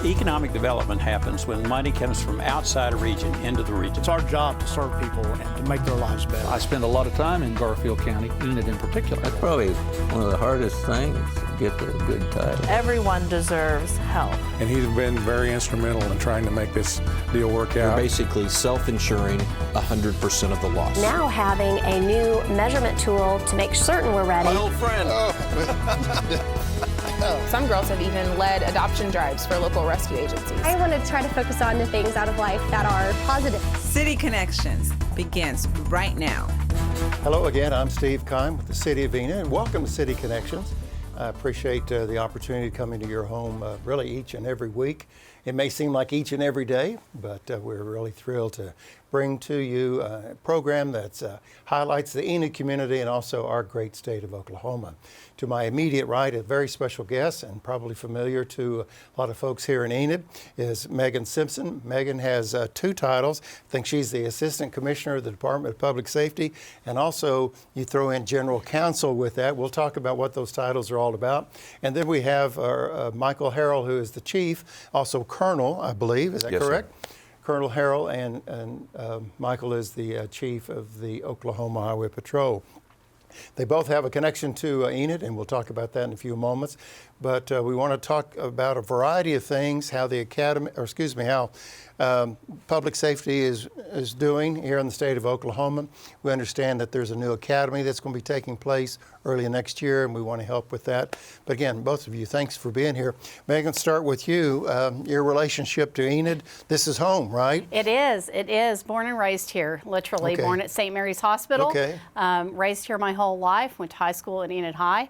Economic development happens when money comes from outside a region into the region. It's our job to serve people and to make their lives better. I spend a lot of time in Garfield County, Enid in particular. That's probably one of the hardest things, to get the good title. Everyone deserves help. And he's been very instrumental in trying to make this deal work out. You're basically self-insuring 100% of the loss. Now having a new measurement tool to make certain we're ready. My old friend. Some girls have even led adoption drives for local rescue agencies. I want to try to focus on the things out of life that are positive. City Connections begins right now. Hello again, I'm Steve Kime with the City of Enid, and welcome to City Connections. I appreciate the opportunity to come into your home really each and every week. It may seem like each and every day, but we're really thrilled to bring to you a program that highlights the Enid community and also our great state of Oklahoma. To my immediate right, a very special guest and probably familiar to a lot of folks here in Enid is Megan Simpson. Megan has two titles. I think she's the Assistant Commissioner of the Department of Public Safety, and also you throw in General Counsel with that. We'll talk about what those titles are all about. And then we have Michael Harrell, who is the Chief, also Colonel, I believe. Is that correct? Sir. Colonel Harrell and Michael is the Chief of the Oklahoma Highway Patrol. They both have a connection to Enid, and we'll talk about that in a few moments. But we want to talk about a variety of things, how the academy, or excuse me, how public safety is doing here in the state of Oklahoma. We understand that there's a new academy that's going to be taking place early next year, and we want to help with that. But again, both of you, thanks for being here. Megan, start with you. Your relationship to Enid. This is home, right? It is. It is. Born and raised here, literally. Okay. Born at St. Mary's Hospital. Okay. Raised here my whole life. Went to high school at Enid High.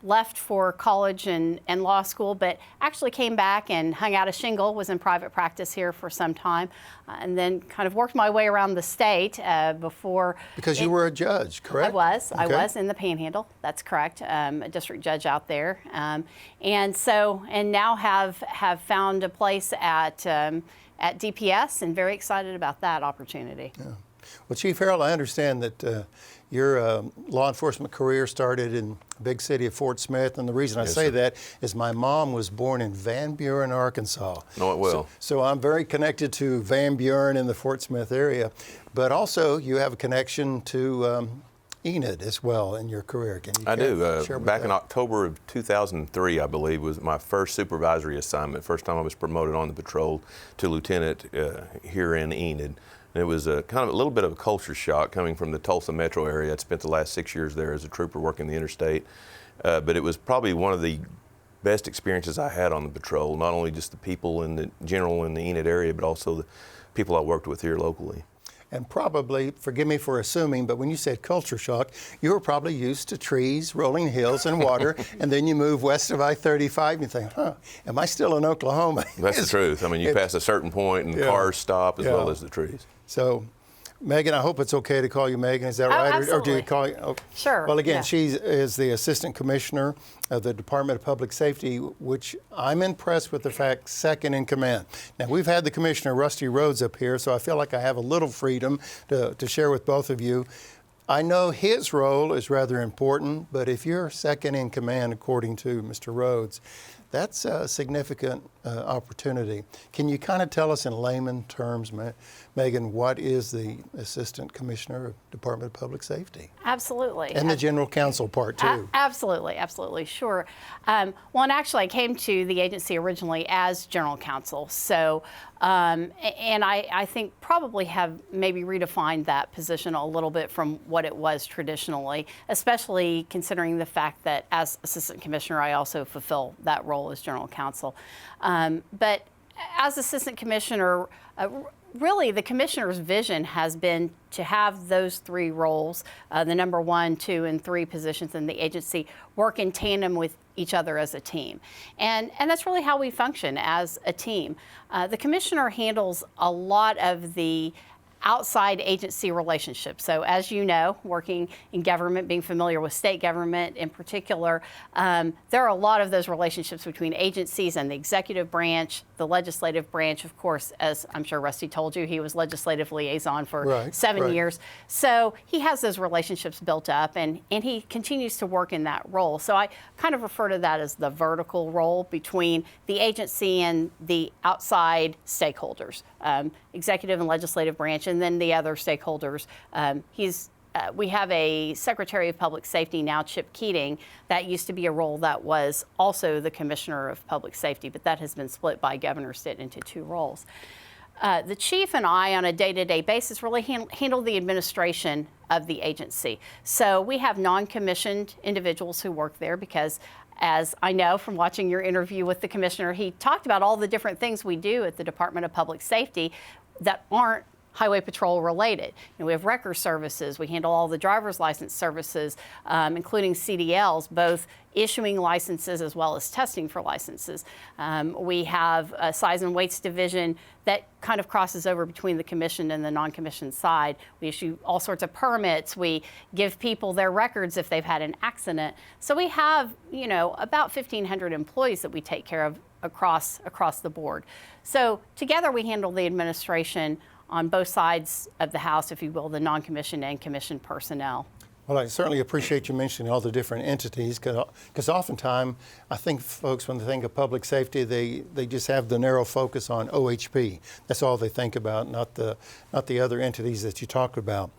Left for college and law school, but actually came back and hung out a shingle, was in private practice here for some time, and then kind of worked my way around the state before. Because you were a judge, correct? I was in the Panhandle, that's correct, a district judge out there. And now have found a place at DPS, and very excited about that opportunity. Yeah. Well, Chief Harrell, I understand that your law enforcement career started in the big city of Fort Smith, and the reason I say that is my mom was born in Van Buren, Arkansas. Know it well. So I'm very connected to Van Buren in the Fort Smith area, but also you have a connection to Enid as well in your career. Can you I do. share Back in that? October of 2003, I believe, was my first supervisory assignment. First time I was promoted on the patrol to lieutenant here in Enid. And it was kind of a little bit of a culture shock coming from the Tulsa metro area. I'd spent the last 6 years there as a trooper working the interstate. But it was probably one of the best experiences I had on the patrol, not only just the people in the general in the Enid area, but also the people I worked with here locally. And probably, forgive me for assuming, but when you said culture shock, you were probably used to trees, rolling hills, and water, and then you move west of I-35 and you think, am I still in Oklahoma? That's the truth. I mean, you pass a certain point and cars stop as well as the trees. So, Megan, I hope it's okay to call you Megan. Is that right? Absolutely. Or do you call you? Oh. Sure. Well, again, she is the Assistant Commissioner of the Department of Public Safety, which I'm impressed with the fact second in command. Now, we've had the Commissioner, Rusty Rhodes, up here, so I feel like I have a little freedom to share with both of you. I know his role is rather important, but if you're second in command, according to Mr. Rhodes, that's a significant opportunity. Can you kind of tell us in layman terms, Megan, what is the Assistant Commissioner of Department of Public Safety? Absolutely. And the General Counsel part, too. Absolutely, sure. Well, and actually, I came to the agency originally as General Counsel. So, and I think probably have maybe redefined that position a little bit from what it was traditionally, especially considering the fact that as Assistant Commissioner, I also fulfill that role as General Counsel. But as Assistant Commissioner, really the Commissioner's vision has been to have those three roles, the number 1, 2, and 3 positions in the agency, work in tandem with each other as a team. And that's really how we function as a team. The Commissioner handles a lot of the outside agency relationships. So as you know, working in government, being familiar with state government in particular, there are a lot of those relationships between agencies and the executive branch, the legislative branch. Of course, as I'm sure Rusty told you, he was legislative liaison for 7 years. So he has those relationships built up, and he continues to work in that role. So I kind of refer to that as the vertical role between the agency and the outside stakeholders, executive and legislative branch, and then the other stakeholders. We have a Secretary of Public Safety now, Chip Keating. That used to be a role that was also the Commissioner of Public Safety, but that has been split by Governor Stitt into 2 roles. The chief and I, on a day-to-day basis, really handle the administration of the agency. So we have non-commissioned individuals who work there because, as I know from watching your interview with the commissioner, he talked about all the different things we do at the Department of Public Safety that aren't highway patrol related. We have record services. We handle all the driver's license services, including CDLs, both issuing licenses as well as testing for licenses. We have a size and weights division that kind of crosses over between the commissioned and the non-commissioned side. We issue all sorts of permits. We give people their records if they've had an accident. So we have, about 1,500 employees that we take care of across the board. So together we handle the administration on both sides of the house, if you will, the non-commissioned and commissioned personnel. Well, I certainly appreciate you mentioning all the different entities, because oftentimes I think folks, when they think of public safety, they just have the narrow focus on OHP. That's all they think about, not the other entities that you talked about.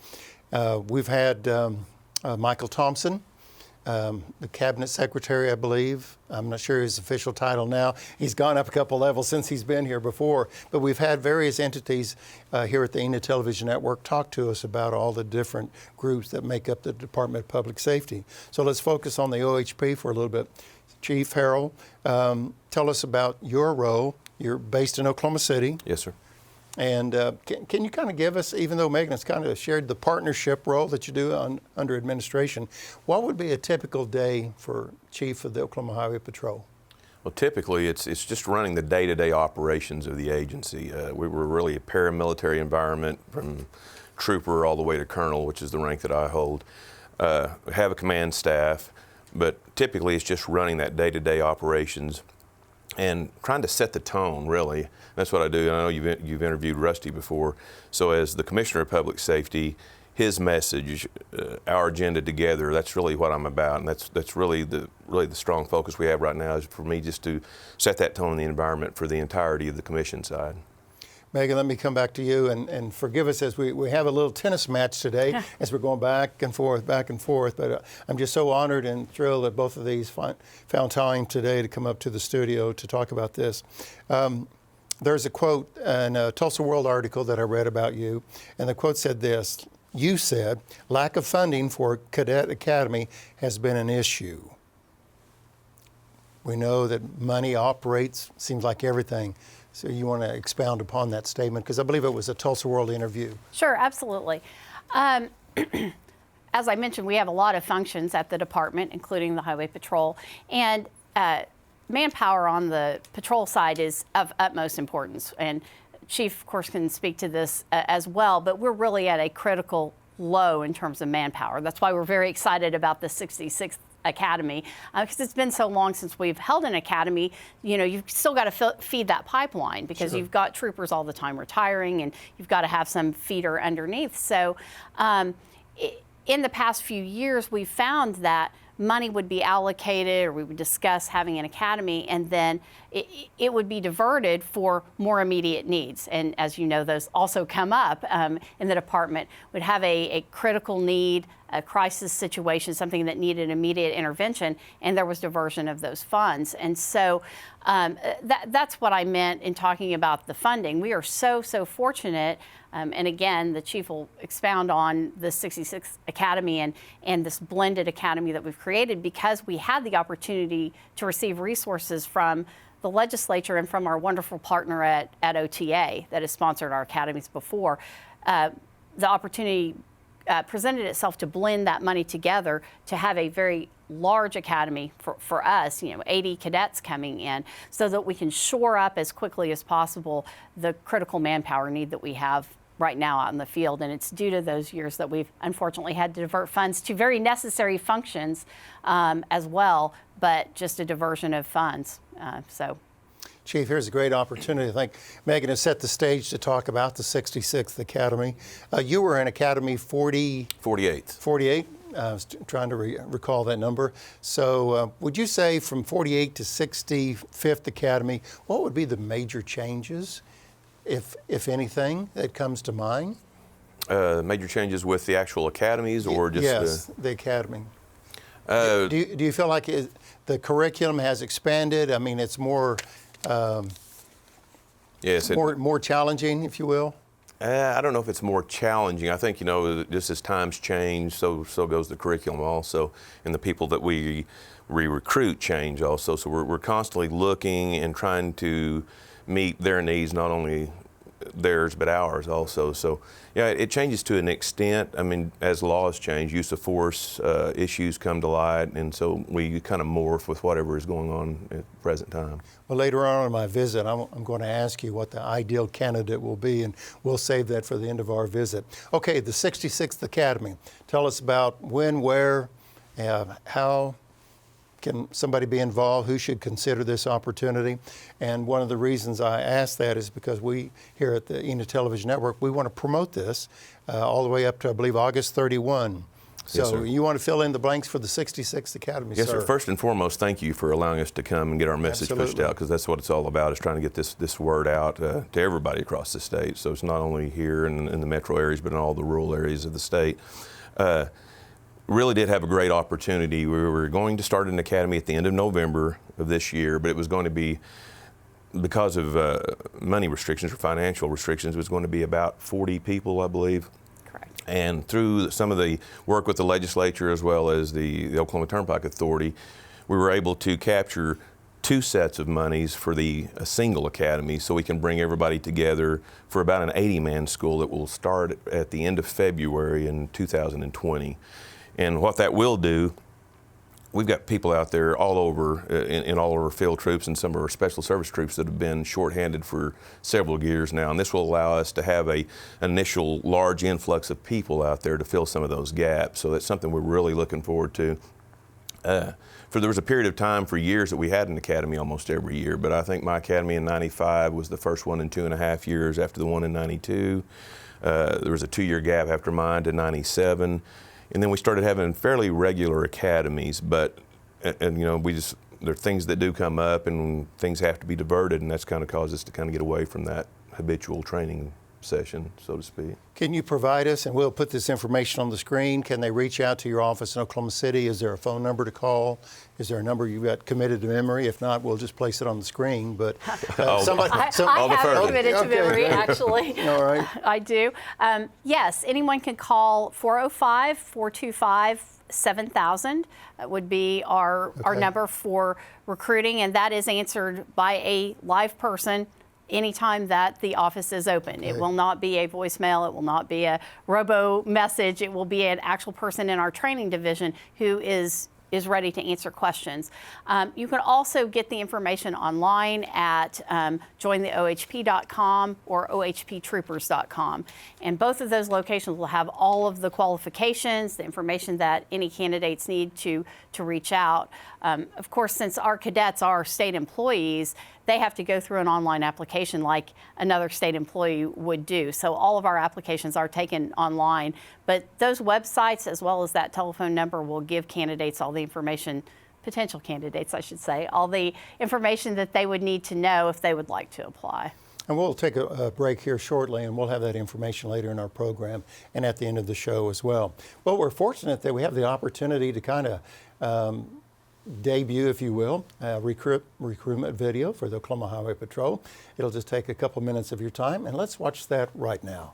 We've had Michael Thompson, the cabinet secretary, I believe. I'm not sure his official title now. He's gone up a couple levels since he's been here before. But we've had various entities here at the Enid Television Network talk to us about all the different groups that make up the Department of Public Safety. So let's focus on the OHP for a little bit. Chief Harrell, tell us about your role. You're based in Oklahoma City. Yes, sir. And can you kind of give us, even though Megan has kind of shared the partnership role that you do under administration, what would be a typical day for Chief of the Oklahoma Highway Patrol? Well, typically it's just running the day-to-day operations of the agency. We were really a paramilitary environment from trooper all the way to colonel, which is the rank that I hold. We have a command staff, but typically it's just running that day-to-day operations and trying to set the tone, really. That's what I do. I know you've interviewed Rusty before. So as the Commissioner of Public Safety, his message, our agenda together, that's really what I'm about. And that's really the strong focus we have right now, is for me just to set that tone in the environment for the entirety of the commission side. Megan, let me come back to you and forgive us as we have a little tennis match today as we're going back and forth. But I'm just so honored and thrilled that both of these found time today to come up to the studio to talk about this. There's a quote in a Tulsa World article that I read about you, and the quote said this. You said, lack of funding for Cadet Academy has been an issue. We know that money operates, seems like everything. So you want to expound upon that statement, because I believe it was a Tulsa World interview. Sure, absolutely. As I mentioned, we have a lot of functions at the department, including the Highway Patrol, and manpower on the patrol side is of utmost importance. And Chief, of course, can speak to this as well, but we're really at a critical low in terms of manpower. That's why we're very excited about the 66th Academy, because it's been so long since we've held an academy. You've still got to feed that pipeline, because you've got troopers all the time retiring, and you've got to have some feeder underneath. So in the past few years, we've found that money would be allocated, or we would discuss having an academy, and then it would be diverted for more immediate needs. And as you know, those also come up in the department. We'd have a critical need, a crisis situation, something that needed immediate intervention, and there was diversion of those funds. And so that's what I meant in talking about the funding. We are so fortunate, and again, the Chief will expound on the 66th Academy and this blended academy that we've created, because we had the opportunity to receive resources from the legislature and from our wonderful partner at OTA that has sponsored our academies before. The opportunity presented itself to blend that money together to have a very large academy for us, 80 cadets coming in, so that we can shore up as quickly as possible the critical manpower need that we have right now out in the field, and it's due to those years that we've unfortunately had to divert funds to very necessary functions as well, but just a diversion of funds. Chief, here's a great opportunity. I think Megan has set the stage to talk about the 66th Academy. You were in Academy 48. 48? I was trying to recall that number. So would you say from 48 to 65th Academy, what would be the major changes, if anything, that comes to mind? Major changes with the actual academies or just... Yes, the academy. Do you feel like the curriculum has expanded? I mean, it's more... yes, more challenging, if you will? I don't know if it's more challenging. I think, just as times change, so goes the curriculum also, and the people that we recruit change also. So we're constantly looking and trying to meet their needs, not only theirs but ours also. So yeah, it changes to an extent. I mean, as laws change, use of force issues come to light, and so we kind of morph with whatever is going on at the present time. Well, later on in my visit, I'm going to ask you what the ideal candidate will be, and we'll save that for the end of our visit. Okay, the 66th Academy. Tell us about when, where, how can somebody be involved, who should consider this opportunity. And one of the reasons I ask that is because we here at the Enid Television Network, we want to promote this all the way up to, I believe, August 31. So yes, sir. You want to fill in the blanks for the 66th Academy, yes, sir? Sir. First and foremost, thank you for allowing us to come and get our message pushed out, because that's what it's all about, is trying to get this word out to everybody across the state. So it's not only here in the metro areas, but in all the rural areas of the state. Really did have a great opportunity. We were going to start an academy at the end of November of this year, but it was going to be, because of money restrictions or financial restrictions, it was going to be about 40 people, I believe. Correct. And through some of the work with the legislature as well as the Oklahoma Turnpike Authority, we were able to capture 2 sets of monies for a single academy, so we can bring everybody together for about an 80-man school that will start at the end of February in 2020. And what that will do, we've got people out there all over, in all of our field troops and some of our special service troops that have been shorthanded for several years now. And this will allow us to have an initial large influx of people out there to fill some of those gaps. So that's something we're really looking forward to. There was a period of time for years that we had an academy almost every year, but I think my academy in '95 was the first one in 2.5 years after the one in '92. There was a 2-year gap after mine to '97. And then we started having fairly regular academies, but there are things that do come up and things have to be diverted, and that's kind of caused us to kind of get away from that habitual training session, so to speak. Can you provide us, and we'll put this information on the screen, can they reach out to your office in Oklahoma City? Is there a phone number to call? Is there a number you've got committed to memory? If not, we'll just place it on the screen. But somebody... I have committed to memory, actually. All right. I do. Yes, anyone can call 405-425-7000 would be our number for recruiting, and that is answered by a live person anytime that the office is open. It will not be a voicemail, it will not be a robo message, it will be an actual person in our training division who is ready to answer questions. You can also get the information online at jointheohp.com or ohptroopers.com. And both of those locations will have all of the qualifications, the information that any candidates need to reach out. Of course, since our cadets are state employees, they have to go through an online application like another state employee would do. So all of our applications are taken online, but those websites as well as that telephone number will give candidates all the information, potential candidates I should say, all the information that they would need to know if they would like to apply. And we'll take a break here shortly, and we'll have that information later in our program and at the end of the show as well. Well, we're fortunate that we have the opportunity to kind of debut, if you will, a recruitment video for the Oklahoma Highway Patrol. It'll just take a couple minutes of your time, and let's watch that right now.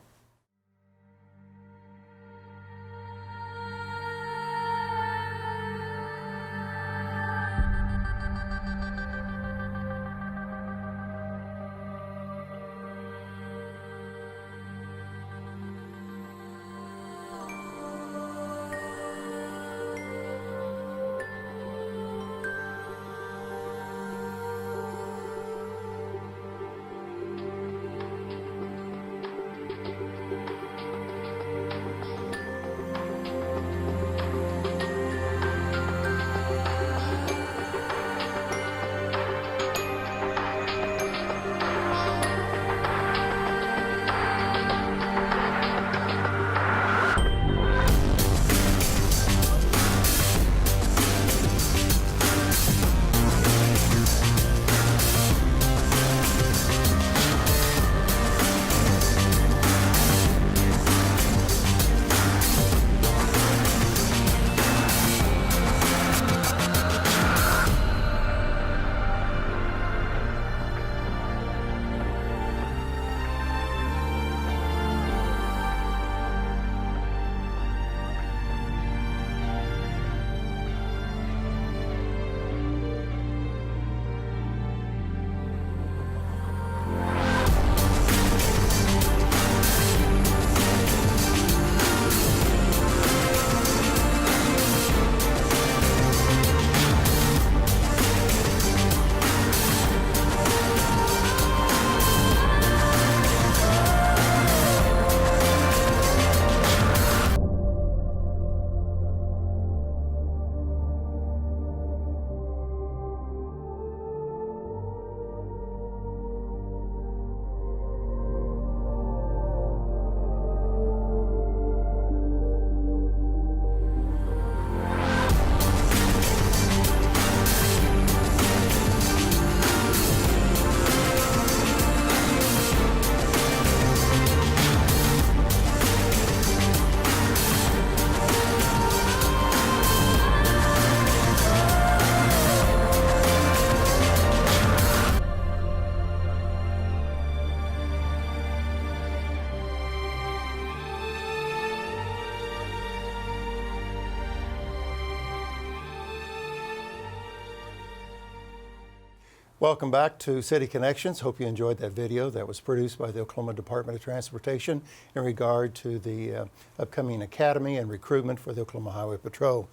Welcome back to City Connections. Hope you enjoyed that video that was produced by the Oklahoma Department of Transportation in regard to the upcoming academy and recruitment for the Oklahoma Highway Patrol.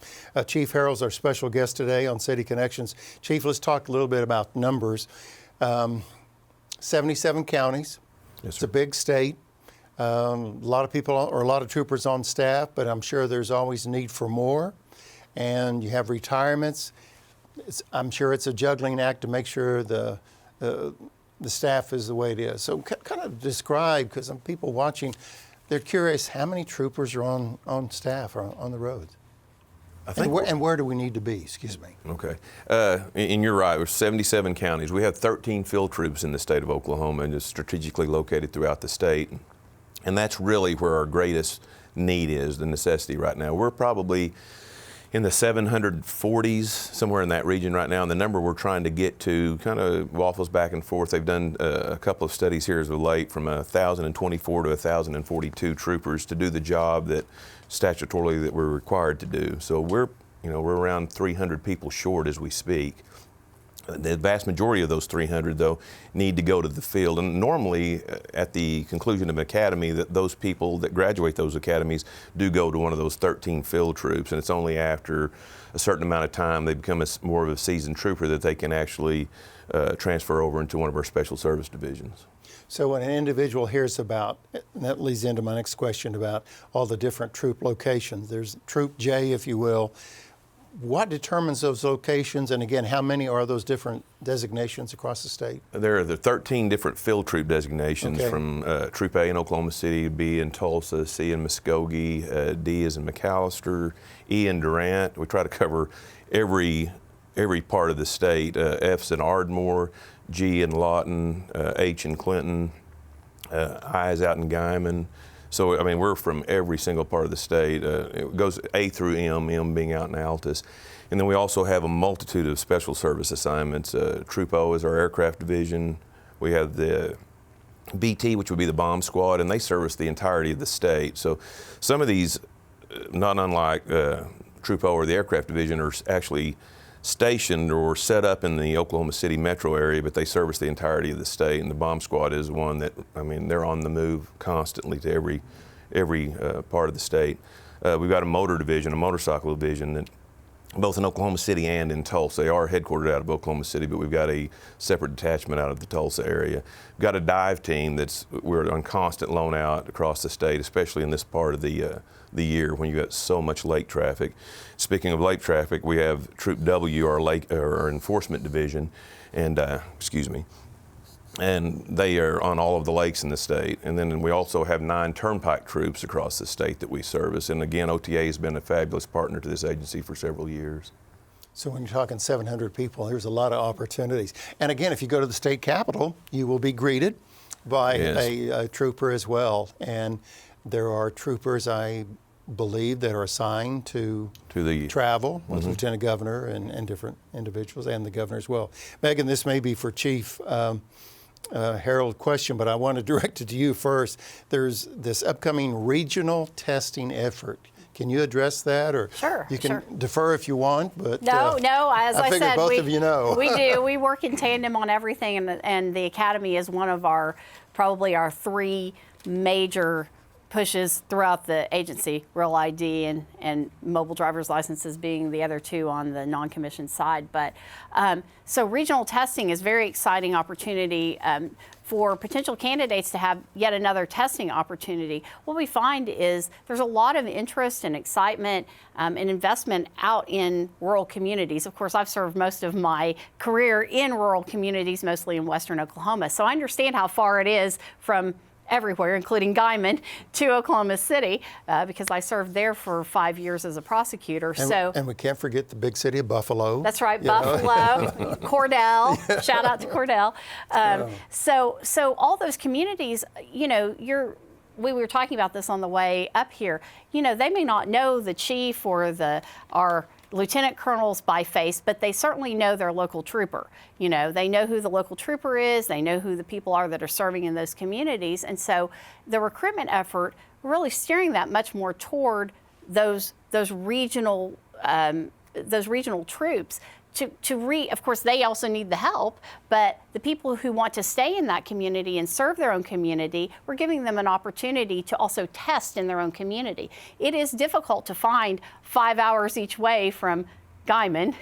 Chief Harrell's our special guest today on City Connections. Chief, let's talk a little bit about numbers. 77 counties. Yes, it's a big state. A lot of people or a lot of troopers on staff, but I'm sure there's always a need for more. And you have retirements. I'm sure it's a juggling act to make sure the staff is the way it is. So kind of describe, because some people watching, they're curious, how many troopers are on staff or on the roads? And where do we need to be? Excuse me. Okay. And you're right, we're 77 counties. We have 13 field troops in the state of Oklahoma and just strategically located throughout the state. And that's really where our greatest need is, the necessity right now. We're probably in the 740s, somewhere in that region right now, and the number we're trying to get to kind of waffles back and forth. They've done a couple of studies here as of late, from 1,024 to 1,042 troopers to do the job that statutorily that we're required to do. So we're around 300 people short as we speak. The vast majority of those 300, though, need to go to the field. And normally, at the conclusion of an academy, those people that graduate those academies do go to one of those 13 field troops. And it's only after a certain amount of time they become more of a seasoned trooper that they can actually transfer over into one of our special service divisions. So when an individual hears about, and that leads into my next question about all the different troop locations. There's Troop J, if you will. What determines those locations, and again, how many are those different designations across the state? There are the 13 different field troop designations, okay, from Troop A in Oklahoma City, B in Tulsa, C in Muskogee, D is in McAllister, E in Durant. We try to cover every part of the state. F's in Ardmore, G in Lawton, H in Clinton, I is out in Kime. So, I mean, we're from every single part of the state. It goes A through M being out in Altus. And then we also have a multitude of special service assignments. Troop O is our aircraft division. We have the BT, which would be the bomb squad, and they service the entirety of the state. So some of these, not unlike Troop O or the aircraft division, are actually stationed or set up in the Oklahoma City metro area, but they service the entirety of the state. And the bomb squad is one that, I mean, they're on the move constantly to every part of the state. We've got a motor division, a motorcycle division, that both in Oklahoma City and in Tulsa. They are headquartered out of Oklahoma City, but we've got a separate detachment out of the Tulsa area. We've got a dive team we're on constant loan out across the state, especially in this part of the year when you got so much lake traffic. Speaking of lake traffic, we have Troop W, our enforcement division, and and they are on all of the lakes in the state. And then we also have 9 turnpike troops across the state that we service. And again, OTA has been a fabulous partner to this agency for several years. So when you're talking 700 people, there's a lot of opportunities. And again, if you go to the state capitol, you will be greeted by a trooper as well. And there are troopers, I believe, that are assigned to the travel with Lieutenant Governor and different individuals, and the governor as well. Megan, this may be for Chief Harrell question, but I want to direct it to you first. There's this upcoming regional testing effort. Can you address that, or sure, you can defer if you want? But no. As I said, both of you know. We do. We work in tandem on everything, and the academy is one of probably our 3 major pushes throughout the agency, Real ID and mobile driver's licenses being the other 2 on the non-commissioned side. But so regional testing is a very exciting opportunity for potential candidates to have yet another testing opportunity. What we find is there's a lot of interest and excitement and investment out in rural communities. Of course, I've served most of my career in rural communities, mostly in western Oklahoma. So I understand how far it is from everywhere, including Kime, to Oklahoma City, because I served there for 5 years as a prosecutor. And we can't forget the big city of Buffalo. That's right, Buffalo, Cordell. Shout out to Cordell. So all those communities, we were talking about this on the way up here. They may not know the chief or our lieutenant colonels by face, but they certainly know their local trooper. They know who the local trooper is. They know who the people are that are serving in those communities. And so the recruitment effort, really steering that much more toward those regional troops of course, they also need the help, but the people who want to stay in that community and serve their own community, we're giving them an opportunity to also test in their own community. It is difficult to find 5 hours each way from Kime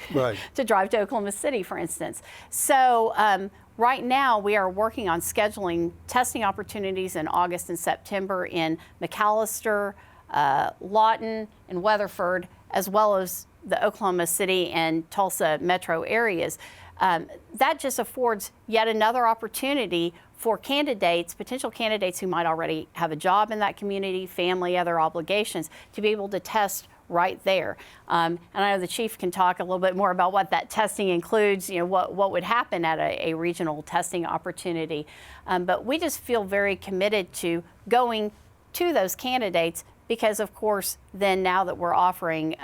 to drive to Oklahoma City, for instance. So right now we are working on scheduling testing opportunities in August and September in McAllister, Lawton, and Weatherford, as well as the Oklahoma City and Tulsa metro areas. That just affords yet another opportunity for candidates, potential candidates who might already have a job in that community, family, other obligations, to be able to test right there. And I know the chief can talk a little bit more about what that testing includes, what would happen at a regional testing opportunity. But we just feel very committed to going to those candidates because, of course, then now that we're offering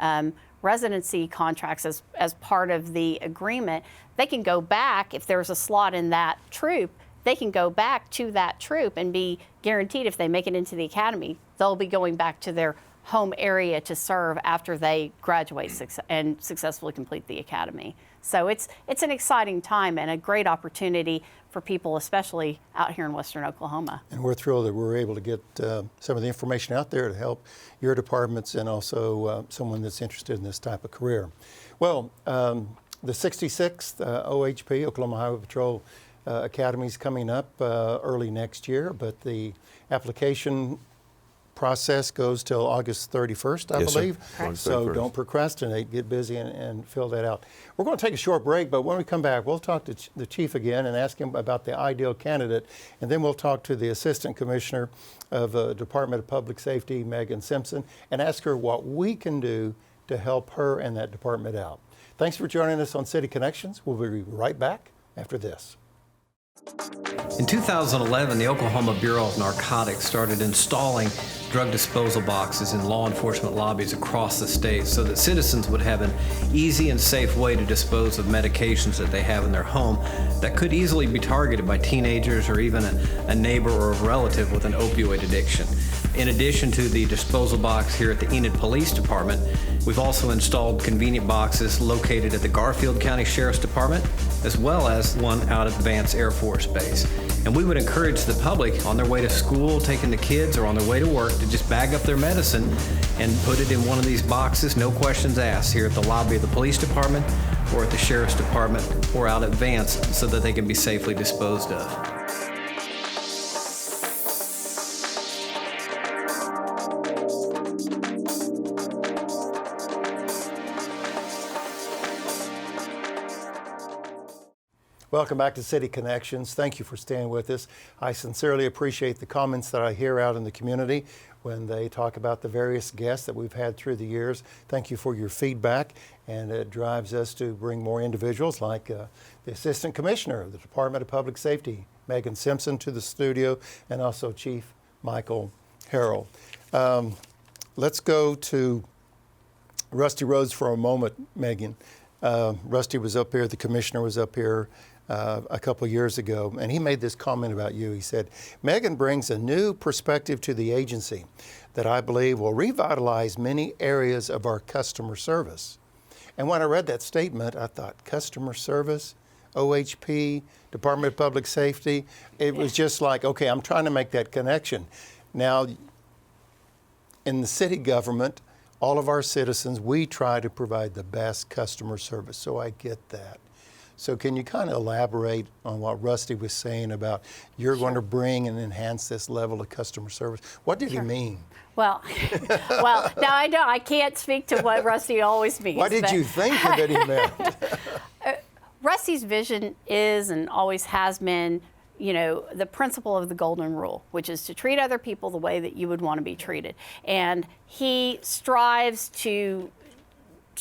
residency contracts as part of the agreement, they can go back, if there's a slot in that troop, they can go back to that troop and be guaranteed if they make it into the academy, they'll be going back to their home area to serve after they graduate and successfully complete the academy. So it's an exciting time and a great opportunity for people, especially out here in Western Oklahoma. And we're thrilled that we're able to get some of the information out there to help your departments and also someone that's interested in this type of career. Well, the 66th OHP, Oklahoma Highway Patrol Academy, is coming up early next year, but the application process goes till August 31st, I believe. So don't procrastinate, get busy and fill that out. We're going to take a short break, but when we come back, we'll talk to the chief again and ask him about the ideal candidate, and then we'll talk to the Assistant Commissioner of Department of Public Safety, Megan Simpson, and ask her what we can do to help her and that department out. Thanks for joining us on City Connections. We'll be right back after this. In 2011, the Oklahoma Bureau of Narcotics started installing drug disposal boxes in law enforcement lobbies across the state so that citizens would have an easy and safe way to dispose of medications that they have in their home that could easily be targeted by teenagers or even a neighbor or a relative with an opioid addiction. In addition to the disposal box here at the Enid Police Department, we've also installed convenient boxes located at the Garfield County Sheriff's Department, as well as one out at Vance Air Force Base. And we would encourage the public on their way to school, taking the kids, or on their way to work to just bag up their medicine and put it in one of these boxes, no questions asked, here at the lobby of the police department or at the sheriff's department or out at Vance so that they can be safely disposed of. Welcome back to City Connections. Thank you for staying with us. I sincerely appreciate the comments that I hear out in the community when they talk about the various guests that we've had through the years. Thank you for your feedback, and it drives us to bring more individuals like the Assistant Commissioner of the Department of Public Safety, Megan Simpson, to the studio, and also Chief Michael Harrell. Let's go to Rusty Rhodes for a moment, Megan. Rusty was up here, the commissioner was up here a couple years ago, and he made this comment about you. He said, Megan brings a new perspective to the agency that I believe will revitalize many areas of our customer service. And when I read that statement, I thought, customer service, OHP, Department of Public Safety, it was just like, okay, I'm trying to make that connection. Now, in the city government, all of our citizens, we try to provide the best customer service, so I get that. So can you kind of elaborate on what Rusty was saying about you're going to bring and enhance this level of customer service? What did he mean? Well, now I know I can't speak to what Rusty always means. What did you think that he meant? Rusty's vision is and always has been, the principle of the golden rule, which is to treat other people the way that you would want to be treated. And he strives to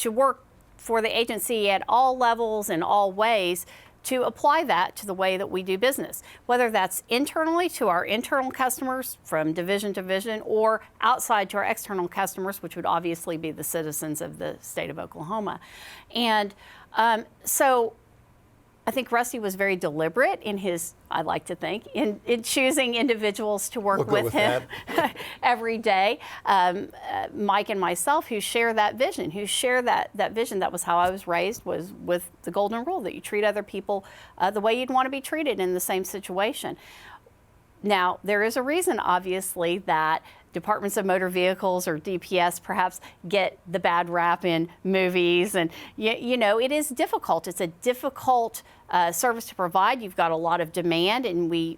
work for the agency at all levels and all ways to apply that to the way that we do business, whether that's internally to our internal customers from division to division or outside to our external customers, which would obviously be the citizens of the state of Oklahoma. And so I think Rusty was very deliberate in his, I like to think, in choosing individuals to work with him every day. Mike and myself, who share that vision, that vision. That was how I was raised, was with the golden rule that you treat other people the way you'd want to be treated in the same situation. Now, there is a reason, obviously, that departments of motor vehicles or DPS perhaps get the bad rap in movies. And, you know, it is difficult. It's a difficult service to provide. You've got a lot of demand, and we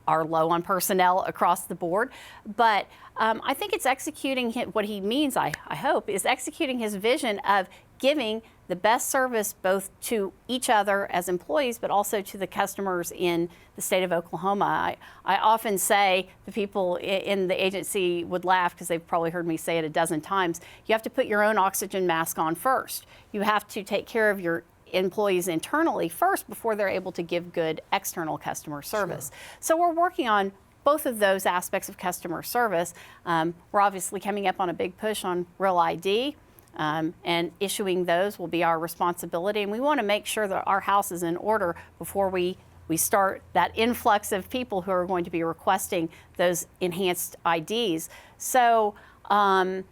are low on personnel across the board. But I think it's executing what he means, I hope, is executing his vision of giving the best service both to each other as employees, but also to the customers in the state of Oklahoma. I often say, the people in the agency would laugh because they've probably heard me say it a dozen times, you have to put your own oxygen mask on first. You have to take care of your employees internally first before they're able to give good external customer service. Sure. So we're working on both of those aspects of customer service. We're obviously coming up on a big push on Real ID. And issuing those will be our responsibility. And we want to make sure that our house is in order before we start that influx of people who are going to be requesting those enhanced IDs. So I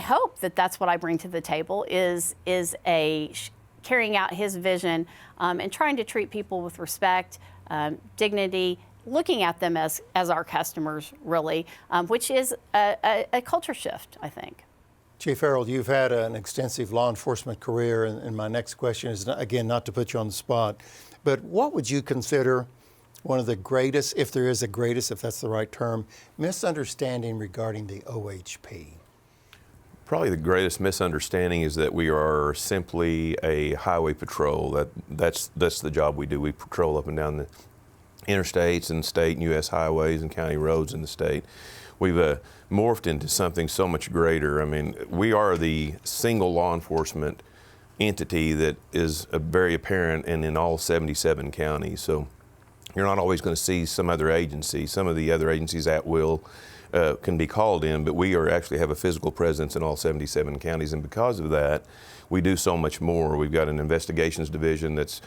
hope that that's what I bring to the table is carrying out his vision and trying to treat people with respect, dignity, looking at them as our customers, really, which is a culture shift, I think. Chief Harrell, you've had an extensive law enforcement career, and my next question is, again, not to put you on the spot, but what would you consider one of the greatest, if there is a greatest, if that's the right term, misunderstanding regarding the OHP? Probably the greatest misunderstanding is that we are simply a highway patrol. That's the job we do. We patrol up and down the interstates and state and U.S. highways and county roads in the state. We've morphed into something so much greater. I mean, we are the single law enforcement entity that is very apparent in all 77 counties. So you're not always going to see some other agency. Some of the other agencies at will can be called in, but we actually have a physical presence in all 77 counties. And because of that, we do so much more. We've got an investigations division that's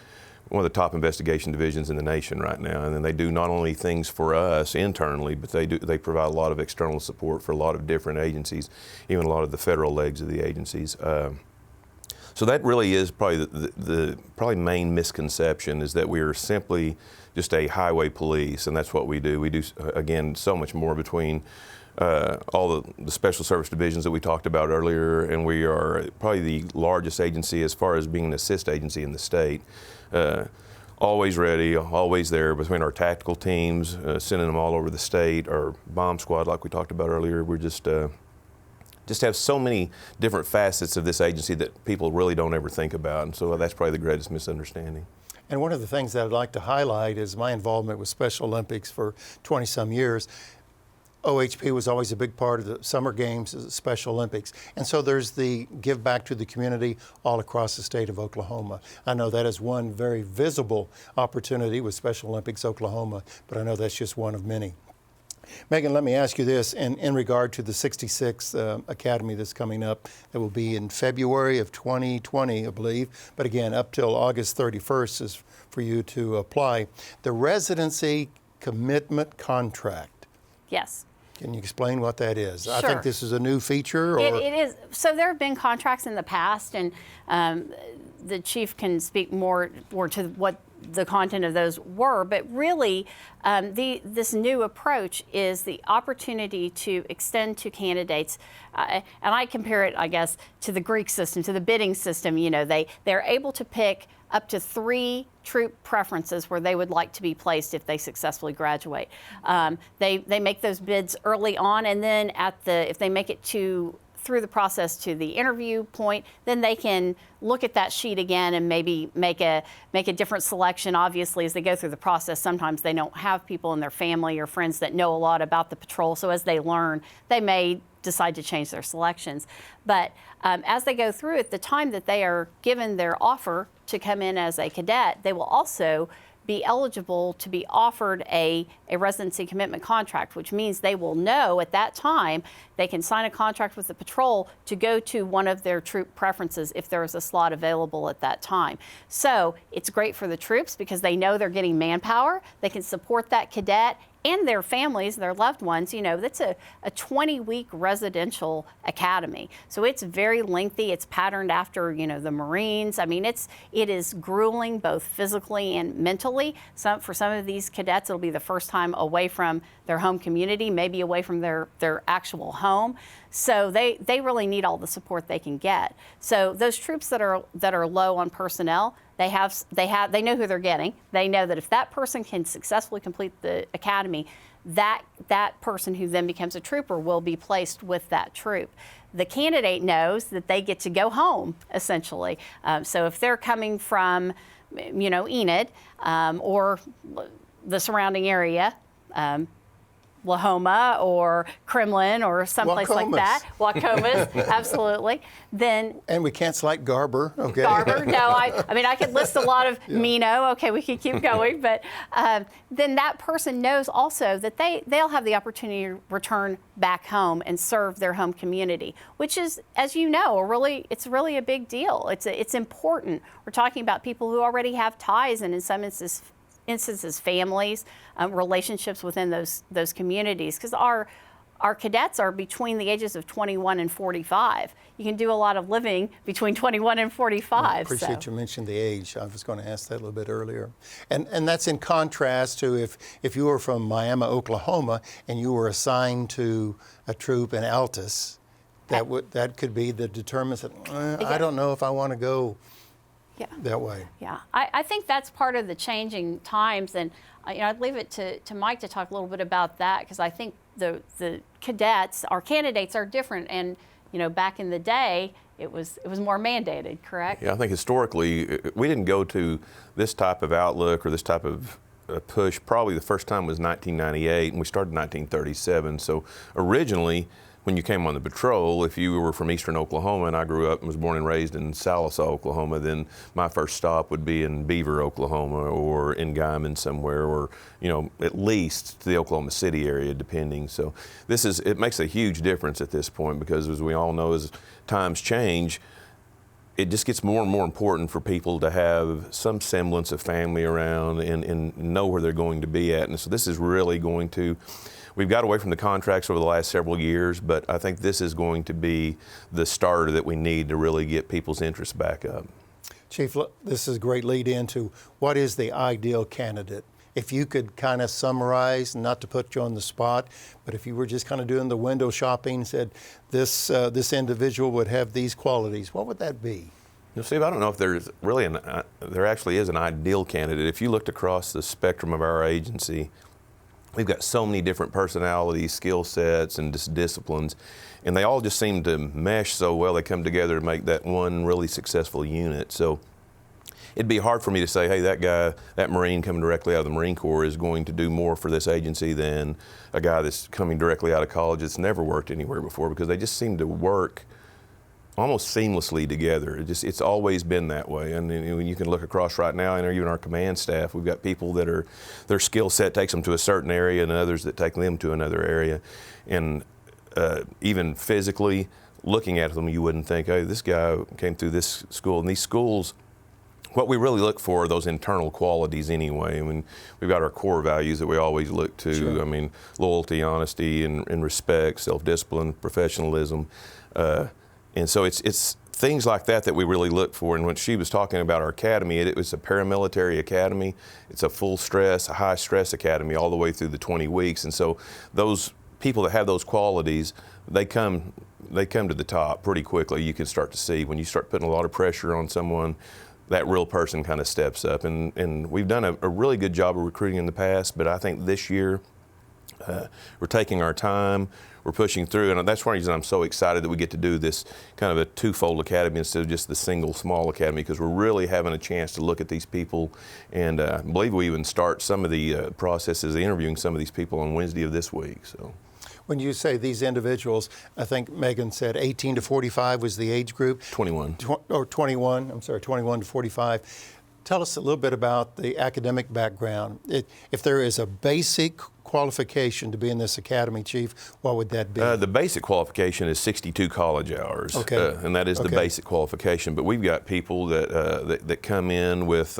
one of the top investigation divisions in the nation right now, and then they do not only things for us internally, but they provide a lot of external support for a lot of different agencies, even a lot of the federal legs of the agencies. So that really is probably the probably main misconception, is that we are simply just a highway police, and that's what we do. We do, again, so much more between all the special service divisions that we talked about earlier, and we are probably the largest agency as far as being an assist agency in the state. Always ready, always there between our tactical teams, sending them all over the state, our bomb squad like we talked about earlier. We're just have so many different facets of this agency that people really don't ever think about, and so that's probably the greatest misunderstanding. And one of the things that I'd like to highlight is my involvement with Special Olympics for 20-some years. OHP was always a big part of the Summer Games, Special Olympics. And so there's the give back to the community all across the state of Oklahoma. I know that is one very visible opportunity with Special Olympics Oklahoma, but I know that's just one of many. Megan, let me ask you this in regard to the 66th Academy that's coming up. That will be in February of 2020, I believe. But again, up till August 31st is for you to apply. The residency commitment contract. Yes. Can you explain what that is? Sure. I think this is a new feature. Or? It is. So there have been contracts in the past, and the chief can speak more to what the content of those were. But really, this new approach is the opportunity to extend to candidates, and I compare it, I guess, to the Greek system, to the bidding system. You know, they're able to pick up to 3 troop preferences where they would like to be placed if they successfully graduate. They make those bids early on, and then if they make it through the process to the interview point, then they can look at that sheet again and maybe make a different selection. Obviously, as they go through the process, sometimes they don't have people in their family or friends that know a lot about the patrol. So as they learn, they may decide to change their selections. But as they go through, at the time that they are given their offer to come in as a cadet, they will also be eligible to be offered a residency commitment contract, which means they will know at that time they can sign a contract with the patrol to go to one of their troop preferences if there is a slot available at that time. So it's great for the troops because they know they're getting manpower, they can support that cadet and their families, their loved ones. You know, that's a 20-week residential academy. So it's very lengthy. It's patterned after, you know, the Marines. I mean, it is grueling both physically and mentally. For some of these cadets, it'll be the first time away from their home community, maybe away from their actual home. So they really need all the support they can get. So those troops that are low on personnel, they know who they're getting. They know that if that person can successfully complete the academy, that person who then becomes a trooper will be placed with that troop. The candidate knows that they get to go home, essentially. So if they're coming from, you know, Enid or the surrounding area, Lahoma or Kremlin or someplace like that. Wacomas, absolutely. Then and we can't select Garber. Okay. Garber, no. I mean, I could list a lot of Mino. Okay, we could keep going, but then that person knows also that they'll have the opportunity to return back home and serve their home community, which is, as you know, it's really a big deal. It's important. We're talking about people who already have ties and in some instances families, relationships within those communities, because our cadets are between the ages of 21 and 45. You can do a lot of living between 21 and 45. I appreciate you mentioned the age. I was going to ask that a little bit earlier. And that's in contrast to if you were from Miami, Oklahoma, and you were assigned to a troop in Altus, that could be the determinant that, I don't know if I want to go that way. Yeah, I think that's part of the changing times, and I'd leave it to Mike to talk a little bit about that, because I think the cadets, our candidates, are different, and back in the day it was more mandated, correct? Yeah, I think historically we didn't go to this type of outlook or this type of push. Probably the first time was 1998, and we started in 1937. So originally, when you came on the patrol, if you were from eastern Oklahoma, and I grew up and was born and raised in Sallisaw, Oklahoma, then my first stop would be in Beaver, Oklahoma, or in Kime somewhere, or at least to the Oklahoma City area, depending. So it makes a huge difference at this point, because as we all know, as times change, it just gets more and more important for people to have some semblance of family around and know where they're going to be at. And so this is really going to, we've got away from the contracts over the last several years, but I think this is going to be the starter that we need to really get people's interest back up. Chief, this is a great lead into what is the ideal candidate. If you could kind of summarize, not to put you on the spot, but if you were just kind of doing the window shopping, said this individual would have these qualities, what would that be? Steve, I don't know if there's really there actually is an ideal candidate. If you looked across the spectrum of our agency, we've got so many different personalities, skill sets, and disciplines, and they all just seem to mesh so well. They come together to make that one really successful unit. So it'd be hard for me to say, hey, that guy, that Marine coming directly out of the Marine Corps is going to do more for this agency than a guy that's coming directly out of college that's never worked anywhere before, because they just seem to work almost seamlessly together. It's always been that way. And when you can look across right now, even our command staff, we've got people that their skill set takes them to a certain area, and others that take them to another area. And even physically, looking at them, you wouldn't think, hey, this guy came through this school. And these schools, what we really look for are those internal qualities anyway. I mean, we've got our core values that we always look to. Sure. I mean, loyalty, honesty, and respect, self-discipline, professionalism. And so it's things like that we really look for. And when she was talking about our academy, it was a paramilitary academy. It's a full stress, a high stress academy all the way through the 20 weeks. And so those people that have those qualities, they come to the top pretty quickly. You can start to see when you start putting a lot of pressure on someone, that real person kind of steps up. And we've done a really good job of recruiting in the past, but I think this year we're taking our time. We're pushing through, and that's one reason I'm so excited that we get to do this kind of a twofold academy instead of just the single small academy, because we're really having a chance to look at these people, and I believe we even start some of the processes of interviewing some of these people on Wednesday of this week. So, when you say these individuals, I think Megan said 18 to 45 was the age group. 21. 21 to 45. Tell us a little bit about the academic background. If there is a basic qualification to be in this academy, Chief, what would that be? The basic qualification is 62 college hours, okay. And that is the basic qualification. But we've got people that come in with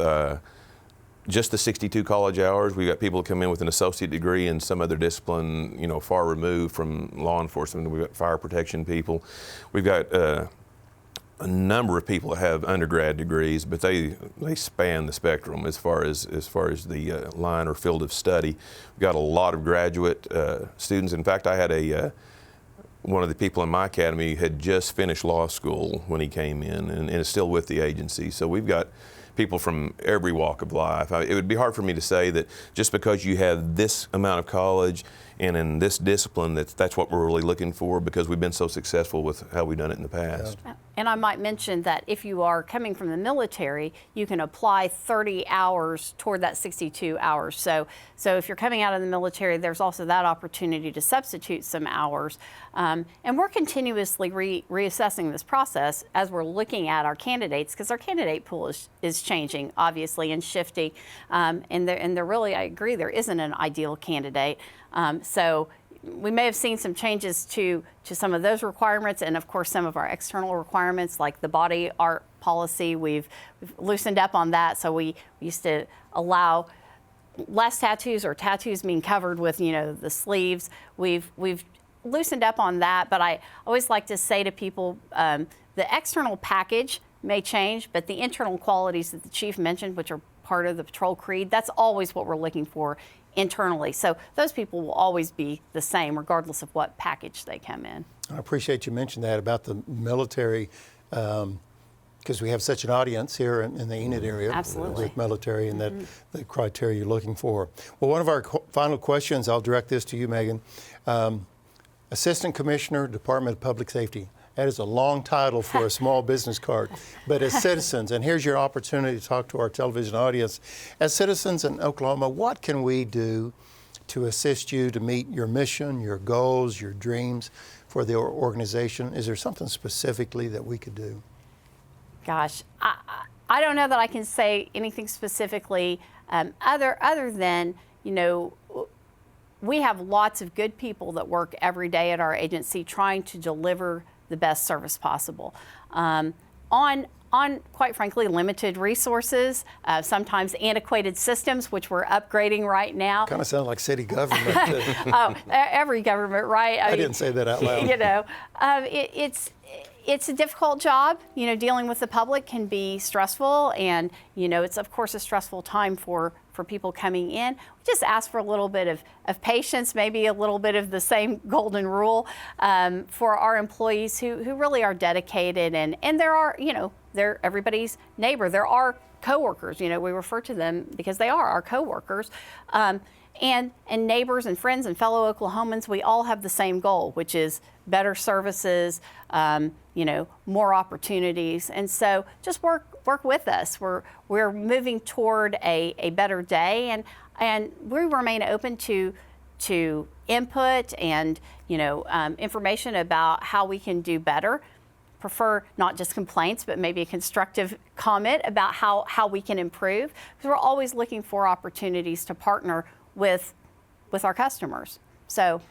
just the 62 college hours. We've got people that come in with an associate degree in some other discipline, you know, far removed from law enforcement. We've got fire protection people. We've got a number of people that have undergrad degrees, but they span the spectrum as far as the line or field of study. We've got a lot of graduate students. In fact, I had one of the people in my academy had just finished law school when he came in and is still with the agency. So we've got people from every walk of life. It would be hard for me to say that just because you have this amount of college and in this discipline, that's what we're really looking for, because we've been so successful with how we've done it in the past. Yeah. And I might mention that if you are coming from the military, you can apply 30 hours toward that 62 hours. So if you're coming out of the military, there's also that opportunity to substitute some hours. And we're continuously reassessing this process as we're looking at our candidates, because our candidate pool is changing, obviously, and shifting. And there really, I agree, there isn't an ideal candidate. So we may have seen some changes to some of those requirements, and of course some of our external requirements, like the body art policy. We've loosened up on that. So we used to allow less tattoos, or tattoos being covered with, you know, the sleeves. We've loosened up on that, but I always like to say to people, the external package may change, but the internal qualities that the Chief mentioned, which are part of the patrol creed, that's always what we're looking for internally. So those people will always be the same regardless of what package they come in. I appreciate you mentioned that about the military, because we have such an audience here in the Enid area. Absolutely. With military and that the criteria you're looking for. Well, one of our final questions, I'll direct this to you, Megan. Assistant Commissioner, Department of Public Safety. That is a long title for a small business card. But as citizens, and here's your opportunity to talk to our television audience, as citizens in Oklahoma, what can we do to assist you to meet your mission, your goals, your dreams for the organization? Is there something specifically that we could do? Gosh, I don't know that I can say anything specifically other than, you know, we have lots of good people that work every day at our agency trying to deliver the best service possible. On quite frankly, limited resources, sometimes antiquated systems, which we're upgrading right now. Kind of sound like city government. Oh, every government, right? I didn't say that out loud. You know, it's a difficult job. You know, dealing with the public can be stressful, and you know, it's of course a stressful time for people coming in. We just ask for a little bit of patience, maybe a little bit of the same golden rule for our employees who really are dedicated, and there are, you know, they're everybody's neighbor. There are coworkers, you know, we refer to them because they are our coworkers. And neighbors and friends and fellow Oklahomans, we all have the same goal, which is better services, you know, more opportunities. And so just work with us. We're moving toward a better day, and we remain open to input and, you know, information about how we can do better. Prefer not just complaints, but maybe a constructive comment about how we can improve. Because we're always looking for opportunities to partner with our customers. So,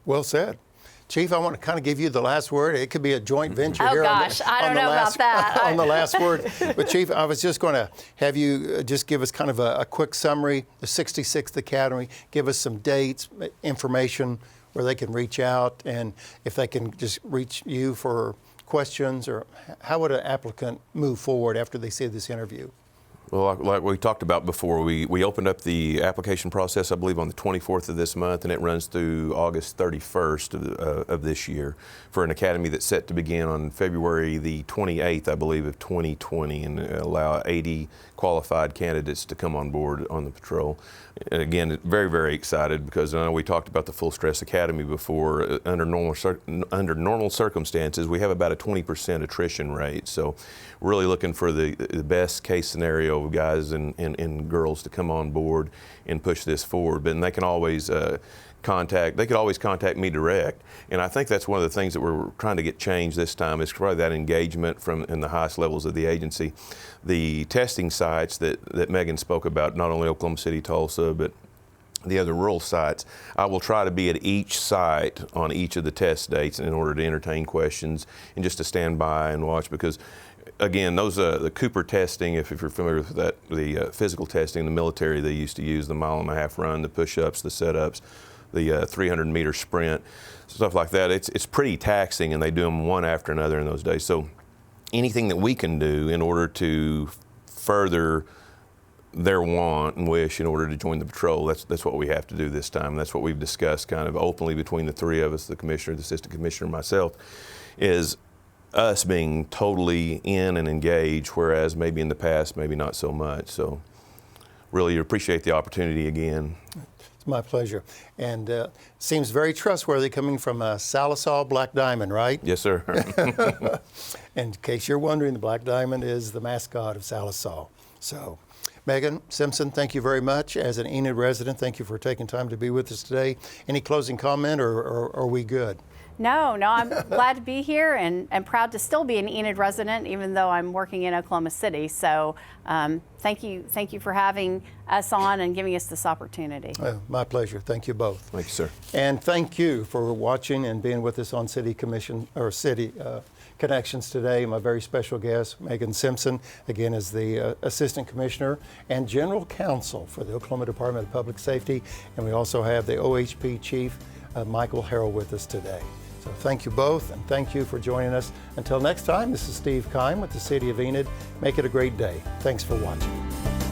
well said. Chief, I want to kind of give you the last word. It could be a joint venture here. Oh gosh, I don't know about that. On the last word. But Chief, I was just going to have you just give us kind of a quick summary, the 66th Academy, give us some dates, information where they can reach out, and if they can just reach you for questions, or how would an applicant move forward after they see this interview? Well, like we talked about before, we opened up the application process, I believe, on the 24th of this month, and it runs through August 31st of this year for an academy that's set to begin on February the 28th, I believe, of 2020, and allow 80 qualified candidates to come on board on the patrol. And again, very, very excited, because I know we talked about the Full Stress Academy before. Under normal circumstances, we have about a 20% attrition rate. So really looking for the best case scenario of guys and girls to come on board and push this forward. But they can always they could always contact me direct. And I think that's one of the things that we're trying to get changed this time is probably that engagement from in the highest levels of the agency. The testing sites that Megan spoke about, not only Oklahoma City, Tulsa, but the other rural sites, I will try to be at each site on each of the test dates in order to entertain questions and just to stand by and watch, because again, those the Cooper testing, if you're familiar with that, the physical testing, the military, they used to use the 1.5-mile run, the push-ups, the sit-ups, the 300-meter sprint, stuff like that. It's pretty taxing, and they do them one after another in those days. So anything that we can do in order to further their want and wish in order to join the patrol, that's what we have to do this time. That's what we've discussed kind of openly between the three of us, the commissioner, the assistant commissioner, and myself, is us being totally in and engaged, whereas maybe in the past, maybe not so much. So really appreciate the opportunity again. It's my pleasure. And seems very trustworthy coming from Salisal Black Diamond, right? Yes, sir. In case you're wondering, the Black Diamond is the mascot of Salisal. So, Megan, Simpson, thank you very much. As an Enid resident, thank you for taking time to be with us today. Any closing comment, or are we good? No, I'm glad to be here and proud to still be an Enid resident, even though I'm working in Oklahoma City. So thank you for having us on and giving us this opportunity. My pleasure. Thank you both. Thank you, sir. And thank you for watching and being with us on City Connections today. My very special guest, Megan Simpson, again, is the Assistant Commissioner and General Counsel for the Oklahoma Department of Public Safety. And we also have the OHP Chief, Michael Harrell, with us today. So thank you both, and thank you for joining us. Until next time, this is Steve Kime with the City of Enid. Make it a great day. Thanks for watching.